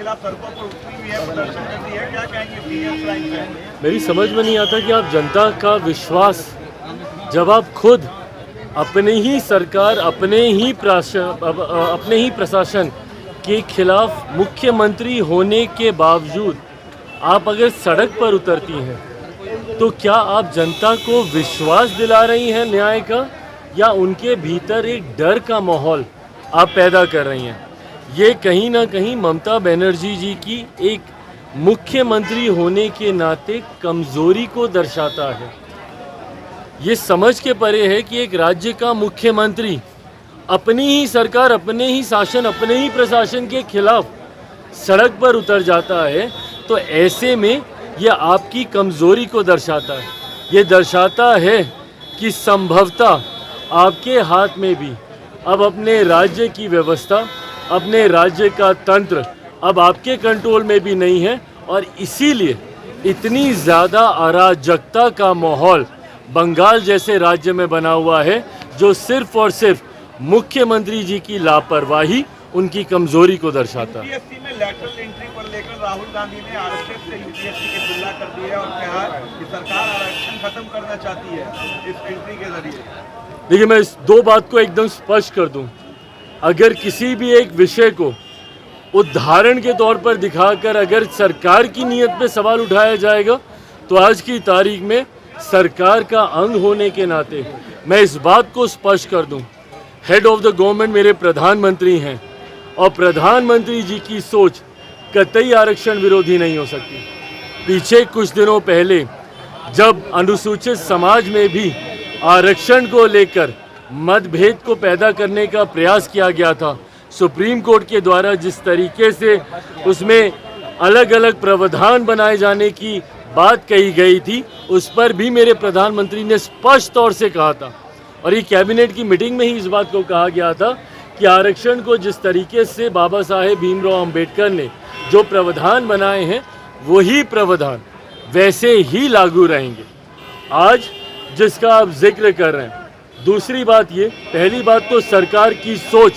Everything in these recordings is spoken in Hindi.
खिलाफ सड़कों पर उतरी हुई है, प्रदर्शन कर रही है, क्या कहेंगे सीनियर क्राइम पे? मेरी समझ में नहीं आता कि आप जनता का विश्वास जब आप खुद अपने ही सरकार अपने ही प्रशासन के खिलाफ मुख्यमंत्री होने के बावजूद आप अगर सड़क पर उतरती हैं तो क्या आप जनता को विश्वास दिला रही हैं न्याय का, या उनके भीतर एक डर का माहौल आप पैदा कर रही हैं? ये कहीं ना कहीं ममता बनर्जी जी की एक मुख्यमंत्री होने के नाते कमज़ोरी को दर्शाता है। ये समझ के परे है कि एक राज्य का मुख्यमंत्री अपनी ही सरकार, अपने ही शासन, अपने ही प्रशासन के खिलाफ सड़क पर उतर जाता है, तो ऐसे में यह आपकी कमज़ोरी को दर्शाता है। ये दर्शाता है कि संभवतः आपके हाथ में भी अब अपने राज्य की व्यवस्था, अपने राज्य का तंत्र अब आपके कंट्रोल में भी नहीं है, और इसीलिए इतनी ज़्यादा अराजकता का माहौल बंगाल जैसे राज्य में बना हुआ है, जो सिर्फ और सिर्फ मुख्यमंत्री जी की लापरवाही, उनकी कमजोरी को दर्शाता है। यूपीएससी में लैटरल एंट्री पर लेकर राहुल गांधी ने आरएसएस से यूपीएससी की तुलना कर दी है और कहा कि सरकार आरक्षण खत्म करना चाहती है इस एंट्री के जरिए। देखिए, मैं इस दो बात को एकदम स्पष्ट कर दूं। अगर किसी भी एक विषय को उदाहरण के तौर पर दिखाकर अगर सरकार की नीयत पे सवाल उठाया जाएगा, तो आज की तारीख में सरकार का अंग होने के नाते मैं इस बात को स्पष्ट कर दूं, हेड ऑफ द गवर्नमेंट मेरे प्रधानमंत्री हैं, और प्रधानमंत्री जी की सोच कतई आरक्षण विरोधी नहीं हो सकती। पीछे कुछ दिनों पहले जब अनुसूचित समाज में भी आरक्षण को लेकर मतभेद को पैदा करने का प्रयास किया गया था, सुप्रीम कोर्ट के द्वारा जिस तरीके से उसमें अलग अलग प्रावधान बनाए जाने की बात कही गई थी, उस पर भी मेरे प्रधानमंत्री ने स्पष्ट तौर से कहा था, और ये कैबिनेट की मीटिंग में ही इस बात को कहा गया था कि आरक्षण को जिस तरीके से बाबा साहेब भीमराव अंबेडकर ने जो प्रावधान बनाए हैं, वही प्रावधान वैसे ही लागू रहेंगे। आज जिसका आप जिक्र कर रहे हैं, दूसरी बात ये, पहली बात तो सरकार की सोच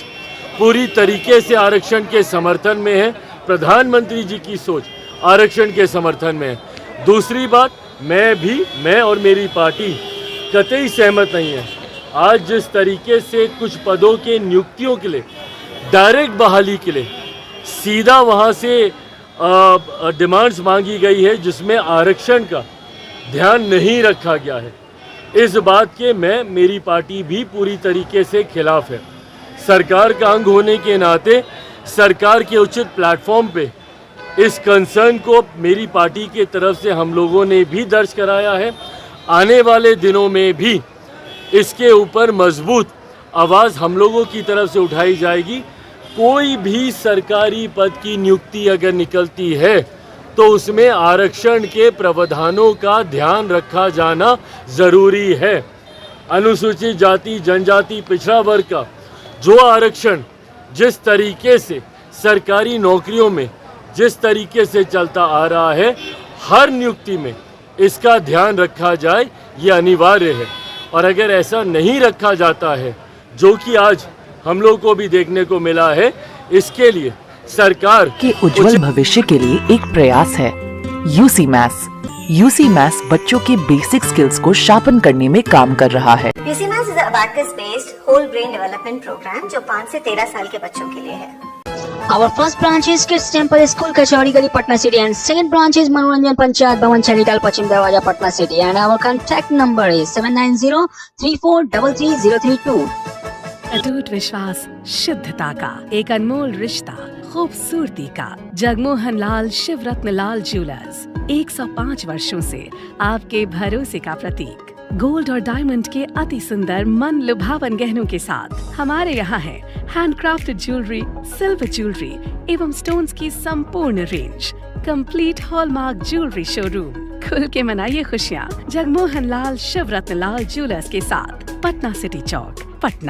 पूरी तरीके से आरक्षण के समर्थन में है, प्रधानमंत्री जी की सोच आरक्षण के समर्थन में है। दूसरी बात, मैं और मेरी पार्टी कतई सहमत नहीं है आज जिस तरीके से कुछ पदों के नियुक्तियों के लिए, डायरेक्ट बहाली के लिए सीधा वहाँ से डिमांड्स मांगी गई है, जिसमें आरक्षण का ध्यान नहीं रखा गया है। इस बात के मेरी पार्टी भी पूरी तरीके से खिलाफ है। सरकार का अंग होने के नाते सरकार के उचित प्लेटफॉर्म पे इस कंसर्न को मेरी पार्टी के तरफ से हम लोगों ने भी दर्ज कराया है। आने वाले दिनों में भी इसके ऊपर मजबूत आवाज़ हम लोगों की तरफ से उठाई जाएगी। कोई भी सरकारी पद की नियुक्ति अगर निकलती है तो उसमें आरक्षण के प्रावधानों का ध्यान रखा जाना ज़रूरी है। अनुसूचित जाति, जनजाति, पिछड़ा वर्ग का जो आरक्षण जिस तरीके से सरकारी नौकरियों में जिस तरीके से चलता आ रहा है, हर नियुक्ति में इसका ध्यान रखा जाए, ये अनिवार्य है। और अगर ऐसा नहीं रखा जाता है, जो कि आज हम लोग को भी देखने को मिला है, इसके लिए सरकार के उज्जवल भविष्य के लिए एक प्रयास है यूसी मैथ्स। यूसी मैथ्स बच्चों के बेसिक स्किल्स को शार्पन करने में काम कर रहा है। UC maths is abacus based whole brain development programme जो 5 से 13 साल के बच्चों के लिए है। Our first branch is Kids Temple School, Kachori Gali, Patna City, and second branch is Manoranjan Panchayat Bhavan, Chanital, Pachim Darwaja, Patna City, and our contact number is 7903433032. अटूट विश्वास, शुद्धता का एक अनमोल रिश्ता, खूबसूरती का। जगमोहन लाल शिवरत्न लाल ज्वेलर्स 105 वर्षों से आपके भरोसे का प्रतीक। गोल्ड और डायमंड के अति सुंदर मन लुभावन गहनों के साथ हमारे यहाँ है हैंडक्राफ्टेड ज्वेलरी, सिल्वर ज्वेलरी एवं स्टोन्स की संपूर्ण range. Complete hallmark jewellery showroom. खुल के मनाइए खुशियाँ जगमोहन लाल शिवरत्न लाल ज्वेलर्स के साथ, पटना सिटी चौक, पटना।